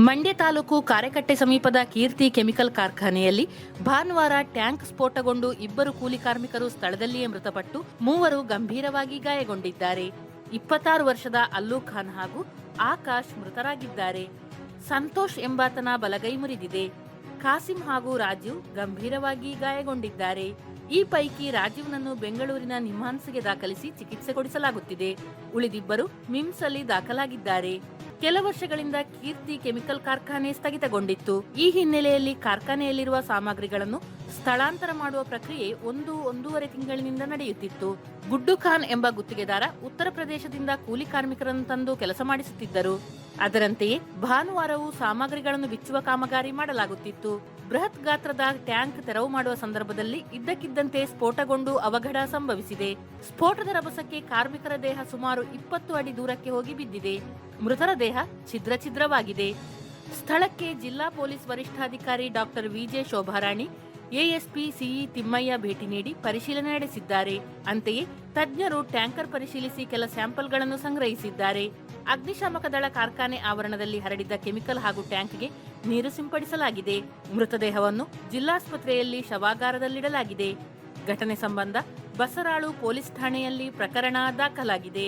ಮಂಡ್ಯ ತಾಲೂಕು ಕಾರೆಕಟ್ಟೆ ಸಮೀಪದ ಕೀರ್ತಿ ಕೆಮಿಕಲ್ ಕಾರ್ಖಾನೆಯಲ್ಲಿ ಭಾನುವಾರ ಟ್ಯಾಂಕ್ ಸ್ಫೋಟಗೊಂಡು 2 ಕೂಲಿ ಕಾರ್ಮಿಕರು ಸ್ಥಳದಲ್ಲಿಯೇ ಮೃತಪಟ್ಟು 3 ಗಂಭೀರವಾಗಿ ಗಾಯಗೊಂಡಿದ್ದಾರೆ. 26 ವರ್ಷದ ಅಲ್ಲೂ ಖಾನ್ ಹಾಗೂ ಆಕಾಶ್ ಮೃತರಾಗಿದ್ದಾರೆ. ಸಂತೋಷ್ ಎಂಬಾತನ ಬಲಗೈ ಮುರಿದಿದೆ. ಕಾಸಿಂ ಹಾಗೂ ರಾಜೀವ್ ಗಂಭೀರವಾಗಿ ಗಾಯಗೊಂಡಿದ್ದಾರೆ. ಈ ಪೈಕಿ ರಾಜೀವ್ನನ್ನು ಬೆಂಗಳೂರಿನ ನಿಮ್ಹಾನ್ಸ್ಗೆ ದಾಖಲಿಸಿ ಚಿಕಿತ್ಸೆ ಕೊಡಿಸಲಾಗುತ್ತಿದೆ. ಉಳಿದಿಬ್ಬರು ಮಿಮ್ಸ್ ಅಲ್ಲಿ ದಾಖಲಾಗಿದ್ದಾರೆ. ಕೆಲ ವರ್ಷಗಳಿಂದ ಕೀರ್ತಿ ಕೆಮಿಕಲ್ ಕಾರ್ಖಾನೆ ಸ್ಥಗಿತಗೊಂಡಿತ್ತು. ಈ ಹಿನ್ನೆಲೆಯಲ್ಲಿ ಕಾರ್ಖಾನೆಯಲ್ಲಿರುವ ಸಾಮಗ್ರಿಗಳನ್ನು ಸ್ಥಳಾಂತರ ಮಾಡುವ ಪ್ರಕ್ರಿಯೆ 1-1.5 ತಿಂಗಳಿನಿಂದ ನಡೆಯುತ್ತಿತ್ತು. ಗುಡ್ಡು ಖಾನ್ ಎಂಬ ಗುತ್ತಿಗೆದಾರ ಉತ್ತರ ಪ್ರದೇಶದಿಂದ ಕೂಲಿ ಕಾರ್ಮಿಕರನ್ನು ತಂದು ಕೆಲಸ ಮಾಡಿಸುತ್ತಿದ್ದರು. ಅದರಂತೆಯೇ ಭಾನುವಾರವೂ ಸಾಮಗ್ರಿಗಳನ್ನು ಬಿಚ್ಚುವ ಕಾಮಗಾರಿ ಮಾಡಲಾಗುತ್ತಿತ್ತು. ಬೃಹತ್ ಗಾತ್ರದ ಟ್ಯಾಂಕ್ ತೆರವು ಮಾಡುವ ಸಂದರ್ಭದಲ್ಲಿ ಇದ್ದಕ್ಕಿದ್ದಂತೆ ಸ್ಫೋಟಗೊಂಡು ಅವಘಡ ಸಂಭವಿಸಿದೆ. ಸ್ಫೋಟದ ರಭಸಕ್ಕೆ ಕಾರ್ಮಿಕರ ದೇಹ ಸುಮಾರು 20 ಅಡಿ ದೂರಕ್ಕೆ ಹೋಗಿ ಬಿದ್ದಿದೆ. ಮೃತರ ದೇಹ ಛಿದ್ರವಾಗಿದೆ. ಸ್ಥಳಕ್ಕೆ ಜಿಲ್ಲಾ ಪೊಲೀಸ್ ವರಿಷ್ಠಾಧಿಕಾರಿ doctor VJ Shobharani, ASP CE Thimmaiah ಭೇಟಿ ನೀಡಿ ಪರಿಶೀಲನೆ ನಡೆಸಿದ್ದಾರೆ. ಅಂತೆಯೇ ತಜ್ಞರು ಟ್ಯಾಂಕರ್ ಪರಿಶೀಲಿಸಿ ಕೆಲ ಸ್ಯಾಂಪಲ್ಗಳನ್ನು ಸಂಗ್ರಹಿಸಿದ್ದಾರೆ. ಅಗ್ನಿಶಾಮಕ ದಳ ಕಾರ್ಖಾನೆ ಆವರಣದಲ್ಲಿ ಹರಡಿದ್ದ ಕೆಮಿಕಲ್ ಹಾಗೂ ಟ್ಯಾಂಕ್ಗೆ ನೀರು ಸಿಂಪಡಿಸಲಾಗಿದೆ. ಮೃತದೇಹವನ್ನು ಜಿಲ್ಲಾಸ್ಪತ್ರೆಯಲ್ಲಿ ಶವಾಗಾರದಲ್ಲಿಡಲಾಗಿದೆ. ಘಟನೆ ಸಂಬಂಧ ಬಸರಾಳು ಪೊಲೀಸ್ ಠಾಣೆಯಲ್ಲಿ ಪ್ರಕರಣ ದಾಖಲಾಗಿದೆ.